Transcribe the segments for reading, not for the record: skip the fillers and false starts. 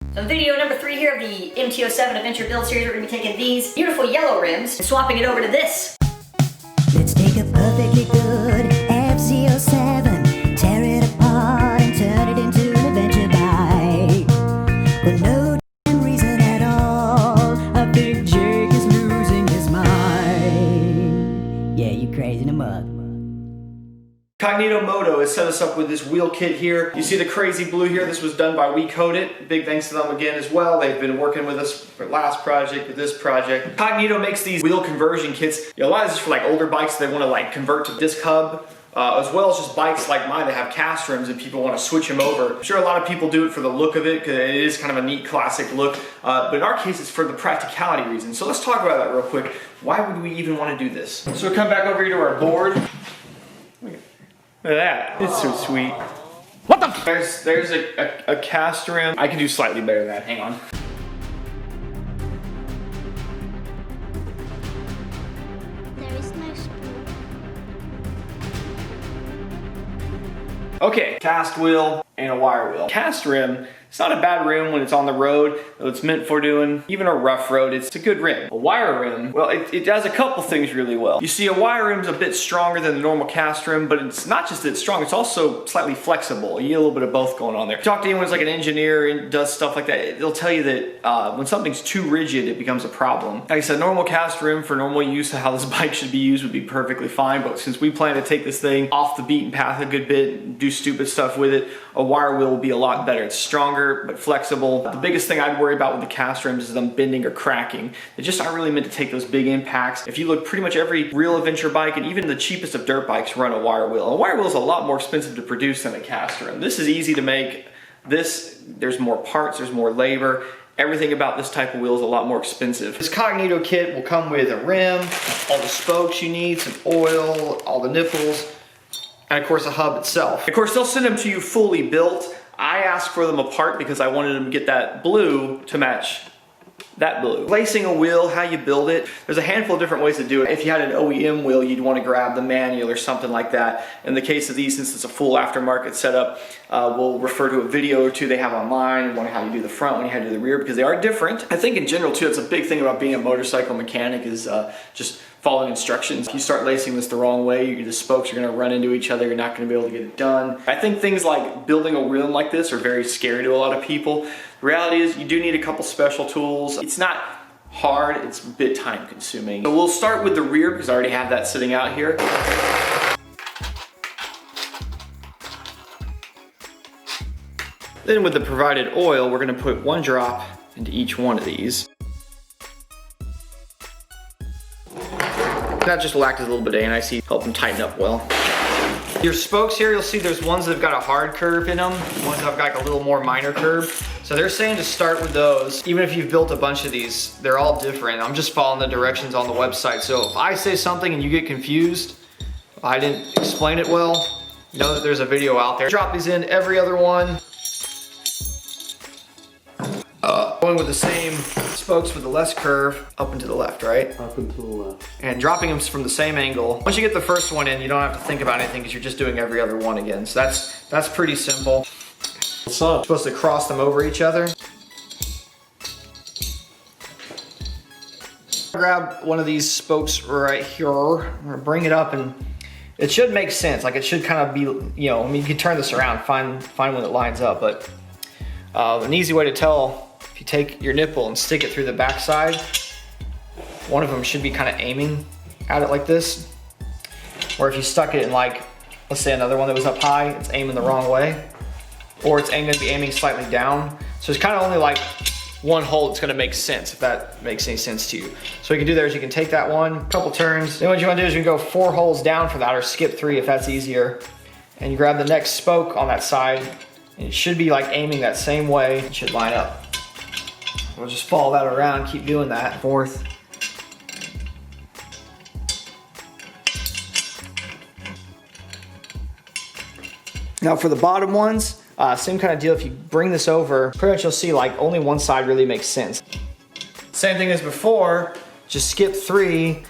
So in video number 3 here of the MT-07 Adventure Build Series, we're going to be taking these beautiful yellow rims and swapping it over to this. Let's take a perfectly good MT-07, tear it apart and turn it into an adventure bike. With no damn reason at all, I think Jake is losing his mind. Yeah, you crazy in the mug. Cognito Moto has set us up with this wheel kit here. You see the crazy blue here, this was done by We Koat. Big thanks to them again as well. They've been working with us for last project, with this project. Cognito makes these wheel conversion kits. You know, a lot of this is for like older bikes they want to like convert to disc hub. As well as just bikes like mine that have cast rims and people want to switch them over. I'm sure a lot of people do it for the look of it because it is kind of a neat classic look. But in our case it's for the practicality reason. So let's talk about that real quick. Why would we even want to do this? So come back over here to our board. Look at that, it's so sweet. What the? There's a cast rim. I can do slightly better than that, hang on. There is no spoon. Okay, cast wheel and a wire wheel. Cast rim, it's not a bad rim when it's on the road. It's meant for doing even a rough road. It's a good rim. A wire rim, well, it does a couple things really well. You see, a wire rim's a bit stronger than the normal cast rim, but it's not just that it's strong, it's also slightly flexible. You get a little bit of both going on there. If you talk to anyone who's like an engineer and does stuff like that, they'll tell you that when something's too rigid, it becomes a problem. Like I said, normal cast rim for normal use of how this bike should be used would be perfectly fine, but since we plan to take this thing off the beaten path a good bit, do stupid stuff with it, a wire wheel will be a lot better. It's stronger, but flexible. The biggest thing I'd worry about with the cast rims is them bending or cracking. They just aren't really meant to take those big impacts. If you look, pretty much every real adventure bike and even the cheapest of dirt bikes run a wire wheel. A wire wheel is a lot more expensive to produce than a cast rim. This is easy to make. There's more parts, there's more labor. Everything about this type of wheel is a lot more expensive. This Cognito kit will come with a rim, all the spokes you need, some oil, all the nipples, and of course the hub itself. Of course, they'll send them to you fully built. I asked for them apart because I wanted them to get that blue to match that blue. Lacing a wheel, how you build it, there's a handful of different ways to do it. If you had an OEM wheel, you'd want to grab the manual or something like that. In the case of these, since it's a full aftermarket setup, we'll refer to a video or two they have online, one how you do the front, one how you do the rear, because they are different. I think in general too, it's a big thing about being a motorcycle mechanic is just following instructions. If you start lacing this the wrong way, the spokes are going to run into each other, you're not going to be able to get it done. I think things like building a rim like this are very scary to a lot of people. The reality is you do need a couple special tools. It's not hard, it's a bit time consuming. So we'll start with the rear because I already have that sitting out here. Then with the provided oil, we're going to put 1 drop into each one of these. That just will act as a little bit of anti-seize, help them tighten up well. Your spokes here, you'll see there's ones that have got a hard curve in them, ones that have got a little more minor curve. So they're saying to start with those. Even if you've built a bunch of these, they're all different. I'm just following the directions on the website. So if I say something and you get confused, if I didn't explain it well, know that there's a video out there. Drop these in every other one. Going with the same spokes with the less curve, up and to the left, right? Up and to the left. And dropping them from the same angle. Once you get the first one in, you don't have to think about anything because you're just doing every other one again. So that's pretty simple. What's up? You're supposed to cross them over each other. Grab one of these spokes right here. I'm gonna bring it up and it should make sense. Like it should kind of be, you know, I mean, you can turn this around, find when it lines up, but an easy way to tell, if you take your nipple and stick it through the back side, one of them should be kind of aiming at it like this. Or if you stuck it in like, let's say another one that was up high, it's aiming the wrong way. Or it's gonna be aiming slightly down. So it's kind of only like one hole that's gonna make sense, if that makes any sense to you. So what you can do there is you can take that one, couple turns. Then what you wanna do is you can go 4 holes down for that, or skip 3 if that's easier. And you grab the next spoke on that side, and it should be like aiming that same way. It should line up. We'll just follow that around, keep doing that. 4th. Now for the bottom ones, same kind of deal. If you bring this over, pretty much you'll see like only one side really makes sense. Same thing as before, just skip 3,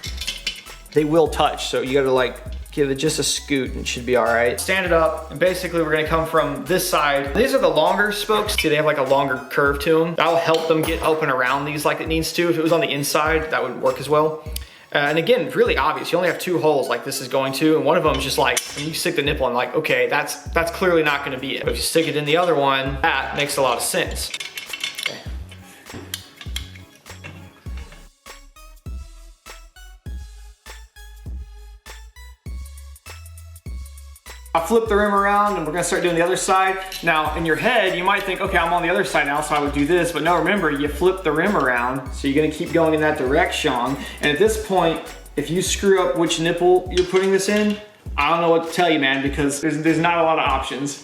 they will touch. So you gotta like Give it just a scoot and it should be all right. Stand it up, and basically we're gonna come from this side. These are the longer spokes. See, they have like a longer curve to them. That'll help them get open around these like it needs to. If it was on the inside, that would work as well. And again, it's really obvious. You only have 2 holes like this is going to, and one of them is just like, when you stick the nipple in, like, okay, that's clearly not gonna be it. But if you stick it in the other one, that makes a lot of sense. Okay. I'll flip the rim around and we're gonna start doing the other side. Now, in your head, you might think, okay, I'm on the other side now, so I would do this, but no, remember, you flip the rim around, so you're gonna keep going in that direction. And at this point, if you screw up which nipple you're putting this in, I don't know what to tell you, man, because there's not a lot of options.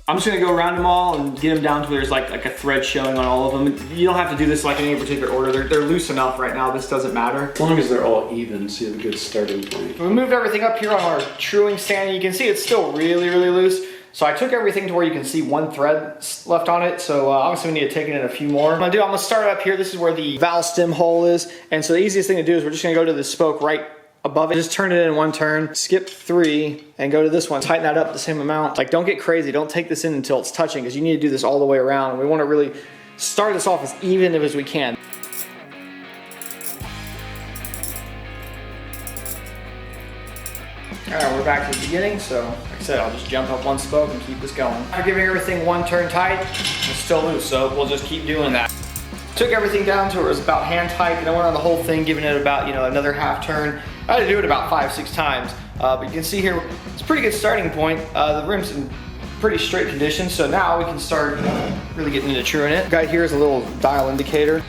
I'm just gonna go around them all and get them down to where there's like a thread showing on all of them. You don't have to do this like in any particular order. They're loose enough right now, this doesn't matter. As long as they're all even, so you have a good starting point. We moved everything up here on our truing stand, and you can see it's still really, really loose. So I took everything to where you can see one thread left on it. So obviously we need to take in a few more. I'm gonna start up here. This is where the valve stem hole is. And so the easiest thing to do is we're just gonna go to the spoke right above it. Just turn it in one turn, skip 3, and go to this one. Tighten that up the same amount. Like, don't get crazy. Don't take this in until it's touching, because you need to do this all the way around. We wanna really start this off as even as we can. All right, we're back to the beginning, so like I said, I'll just jump up one spoke and keep this going. I'm giving everything one turn tight. It's still loose, so we'll just keep doing that. Took everything down to where it was about hand tight, and I went on the whole thing, giving it about, another half turn. I had to do it about 5-6 times, but you can see here, it's a pretty good starting point. The rim's in pretty straight condition, so now we can start really getting into truing it. Guy here is a little dial indicator.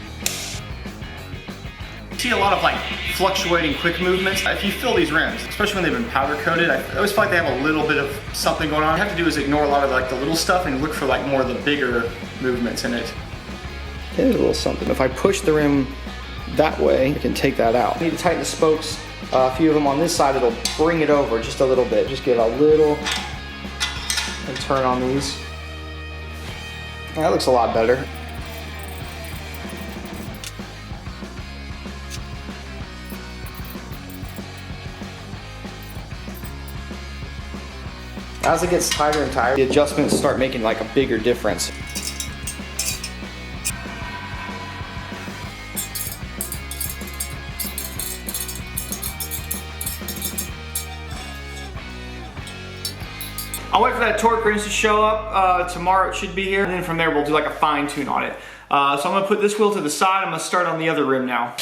See a lot of like fluctuating quick movements. If you fill these rims, especially when they've been powder coated, I always feel like they have a little bit of something going on. All you have to do is ignore a lot of like the little stuff and look for like more of the bigger movements in it. There's a little something. If I push the rim that way, I can take that out. I need to tighten the spokes. A few of them on this side, it'll bring it over just a little bit. Just give a little and turn on these. That looks a lot better. As it gets tighter and tighter, the adjustments start making like a bigger difference. I'll wait for that torque wrench to show up. Tomorrow it should be here, and then from there we'll do like a fine tune on it. So I'm gonna put this wheel to the side. I'm gonna start on the other rim now.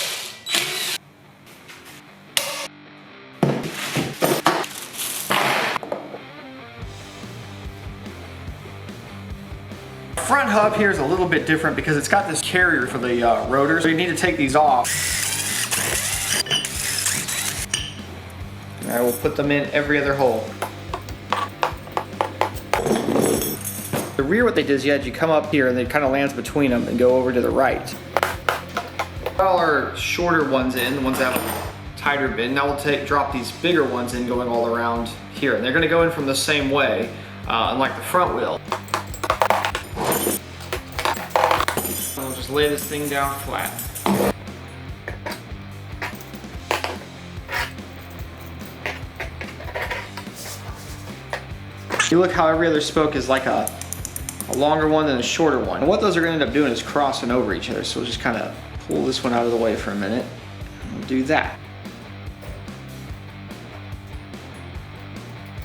Front hub here is a little bit different because it's got this carrier for the rotors. So you need to take these off. All right, we'll put them in every other hole. The rear, what they did is you come up here and it kind of lands between them and go over to the right. All our shorter ones in, the ones that have a tighter bend. Now we'll drop these bigger ones in going all around here. And they're gonna go in from the same way, unlike the front wheel. I'll just lay this thing down flat. You look how every other spoke is like a longer one than a shorter one. And what those are gonna end up doing is crossing over each other. So we'll just kind of pull this one out of the way for a minute. We'll do that.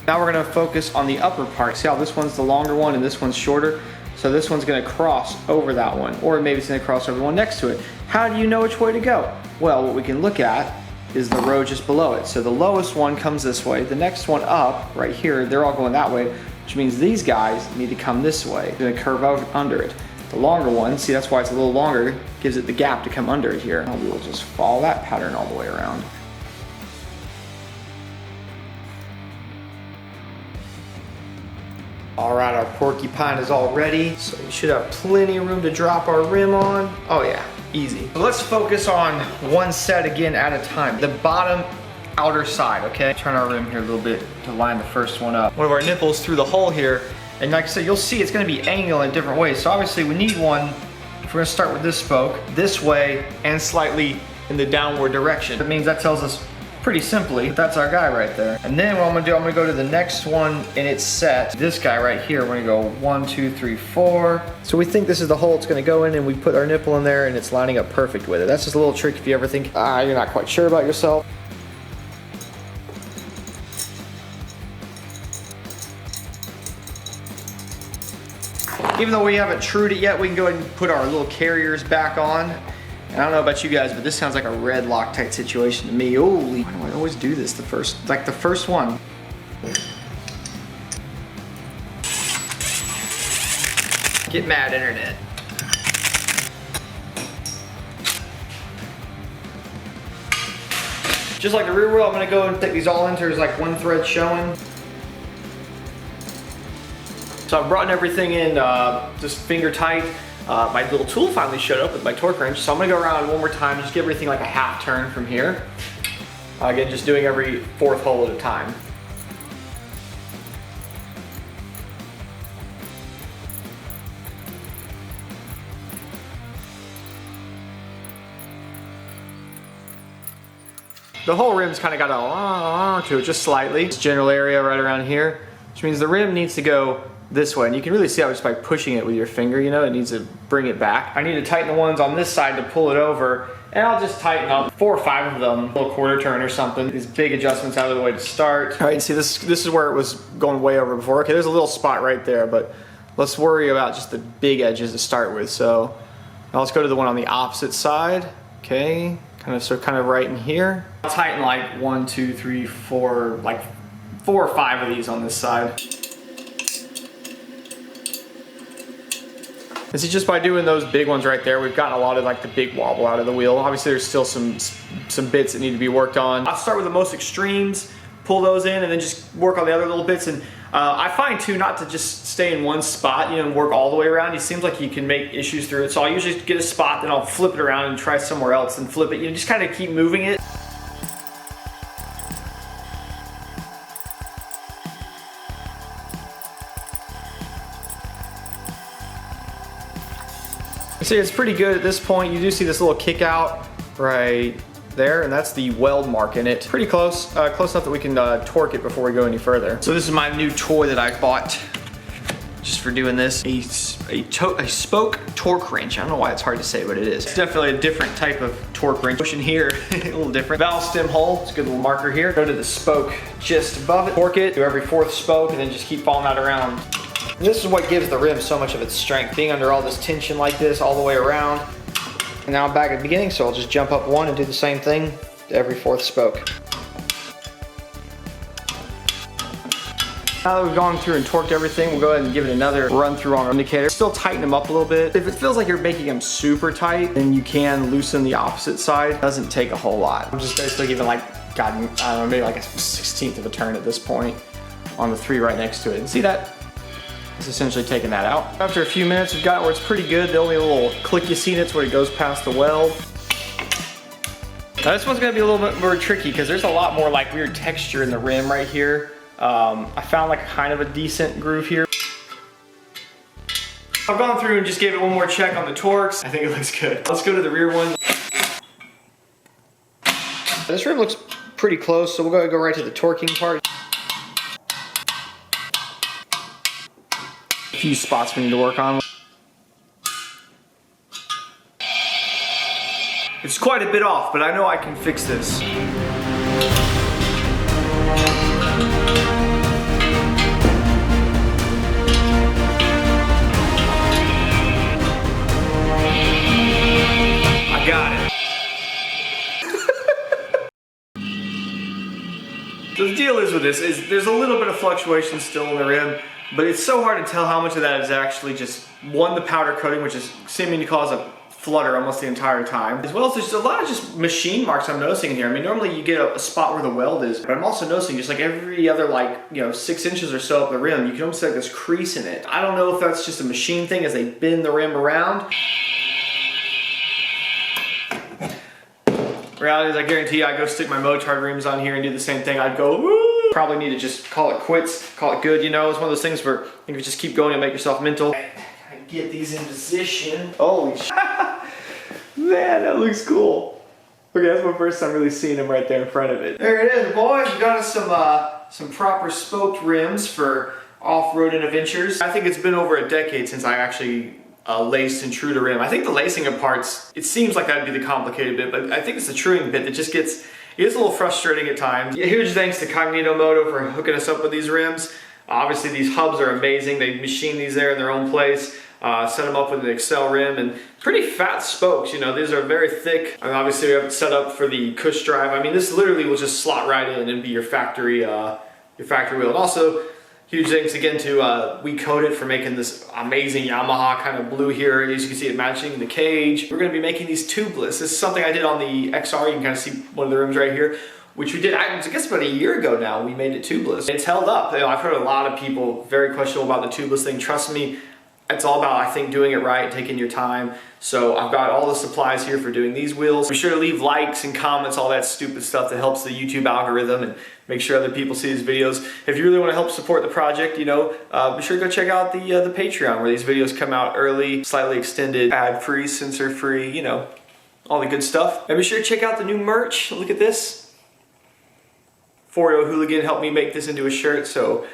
Now we're gonna focus on the upper part. See how this one's the longer one and this one's shorter? So this one's gonna cross over that one, or maybe it's gonna cross over the one next to it. How do you know which way to go? Well, what we can look at is the row just below it. So the lowest one comes this way, the next one up, right here, they're all going that way, which means these guys need to come this way. They're gonna curve out under it. The longer one, see that's why it's a little longer, gives it the gap to come under it here. And we'll just follow that pattern all the way around. All right, our porcupine is all ready. So we should have plenty of room to drop our rim on. Oh yeah, easy. So let's focus on one set again at a time. The bottom outer side, okay? Turn our rim here a little bit to line the first one up. One of our nipples through the hole here. And like I said, you'll see it's gonna be angled in different ways. So obviously we need one If we're gonna start with this spoke, this way and slightly in the downward direction. That means that tells us pretty simply that's our guy right there. And then what I'm gonna do, I'm gonna go to the next one and it's set. This guy right here, we're gonna go 1, 2, 3, 4. So we think this is the hole it's gonna go in, and we put our nipple in there and it's lining up perfect with it. That's just a little trick if you ever think you're not quite sure about yourself. Even though we haven't trued it yet, we can go ahead and put our little carriers back on. And I don't know about you guys, but this sounds like a red Loctite situation to me. Holy, why do I always do this the first one? Get mad, internet. Just like the rear wheel, I'm gonna go and take these all in. There's like one thread showing. So I've brought everything in just finger tight. My little tool finally showed up with my torque wrench, so I'm gonna go around one more time, just give everything like a half turn from here. Again, just doing every 4th hole at a time. The whole rim's kind of got a to it just slightly. This general area right around here, which means the rim needs to go this way, and you can really see how just by pushing it with your finger, you know, it needs to bring it back. I need to tighten the ones on this side to pull it over, and I'll just tighten up 4 or 5 of them, a little quarter turn or something. These big adjustments out of the way to start. All right, see this is where it was going way over before. Okay, there's a little spot right there, but let's worry about just the big edges to start with. So now let's go to the one on the opposite side. Okay, kind of right in here. I'll tighten like 1, 2, 3, 4, like 4 or 5 of these on this side. And see, just by doing those big ones right there, we've gotten a lot of like the big wobble out of the wheel. Obviously there's still some bits that need to be worked on. I'll start with the most extremes, pull those in, and then just work on the other little bits. And I find too not to just stay in one spot, you know, and work all the way around. It seems like you can make issues through it. So I'll usually get a spot, then I'll flip it around and try somewhere else and flip it. You know, just kind of keep moving it. See, it's pretty good at this point. You do see this little kick out right there, and that's the weld mark in it. Pretty close, close enough that we can torque it before we go any further. So this is my new toy that I bought just for doing this. A spoke torque wrench. I don't know why it's hard to say, but it is. It's definitely a different type of torque wrench. Pushing here, a little different. Valve stem hole, it's a good little marker here. Go to the spoke just above it, torque it, do every 4th spoke, and then just keep following that around. And this is what gives the rim so much of its strength, being under all this tension like this all the way around. And now I'm back at the beginning, so I'll just jump up 1 and do the same thing to every 4th spoke. Now that we've gone through and torqued everything, we'll go ahead and give it another run through on our indicator. Still tighten them up a little bit. If it feels like you're making them super tight, then you can loosen the opposite side. It doesn't take a whole lot. I'm just basically giving like, God, I don't know, maybe like a 1/16 of a turn at this point on the 3 right next to it. And see that? It's essentially taking that out. After a few minutes, we've got where it's pretty good. The only little click you see in it's where it goes past the weld. Now this one's gonna be a little bit more tricky because there's a lot more like weird texture in the rim right here. I found like kind of a decent groove here. I've gone through and just gave it one more check on the torques. I think it looks good. Let's go to the rear one. This rim looks pretty close, so we'll go right to the torquing part. A few spots we need to work on. It's quite a bit off, but I know I can fix this. I got it. So the deal is with this is there's a little bit of fluctuation still in the rim, but it's so hard to tell how much of that is actually just the powder coating, which is seeming to cause a flutter almost the entire time, as well as there's a lot of just machine marks I'm noticing in here. I mean, normally you get a spot where the weld is, but I'm also noticing just like every other 6 inches or so up the rim, you can almost see like this crease in it. I don't know if that's just a machine thing as they bend the rim around. Reality is, I guarantee you, I go stick my Motard rims on here and do the same thing. I'd go, woo! Probably need to just call it quits, call it good, you know? It's one of those things where you can just keep going and make yourself mental. get these in position. Holy sh! Man, that looks cool. Okay, that's my first time really seeing him right there in front of it. There it is, boys. We got us some proper spoked rims for off-roading adventures. I think it's been over a decade since I actually laced and trued a rim. I think the lacing of parts, it seems like that'd be the complicated bit, but I think it's the truing bit that just gets a little frustrating at times. Huge thanks to Cognito Moto for hooking us up with these rims. Obviously these hubs are amazing. They machine these there in their own place. Set them up with an Excel rim and pretty fat spokes, you know, these are very thick. And obviously we have it set up for the cush drive. I mean, this literally will just slot right in and be your factory wheel. And also, huge thanks again to We Koat for making this amazing Yamaha kind of blue here. As you can see it matching the cage. We're gonna be making these tubeless. This is something I did on the XR. You can kind of see one of the rims right here, which we did, I guess about a year ago now, we made it tubeless. It's held up. You know, I've heard a lot of people very questionable about the tubeless thing. Trust me, it's all about, I think, doing it right, taking your time. So I've got all the supplies here for doing these wheels. Be sure to leave likes and comments, all that stupid stuff that helps the YouTube algorithm and make sure other people see these videos. If you really want to help support the project, you know, be sure to go check out the Patreon where these videos come out early, slightly extended, ad-free, censor-free, you know, all the good stuff. And be sure to check out the new merch. Look at this. 4-0 Hooligan helped me make this into a shirt, so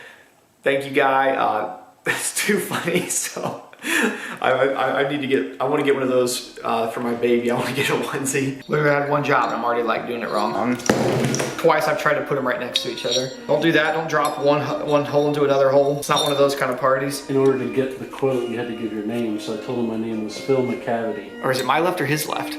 thank you, Guy. It's too funny, so I need to get, I want to get one of those for my baby. I want to get a onesie. Literally I had one job and I'm already like doing it wrong. Twice I've tried to put them right next to each other. Don't do that, don't drop one hole into another hole. It's not one of those kind of parties. In order to get the quote, you had to give your name, so I told him my name was Phil McCavity. Or is it my left or his left?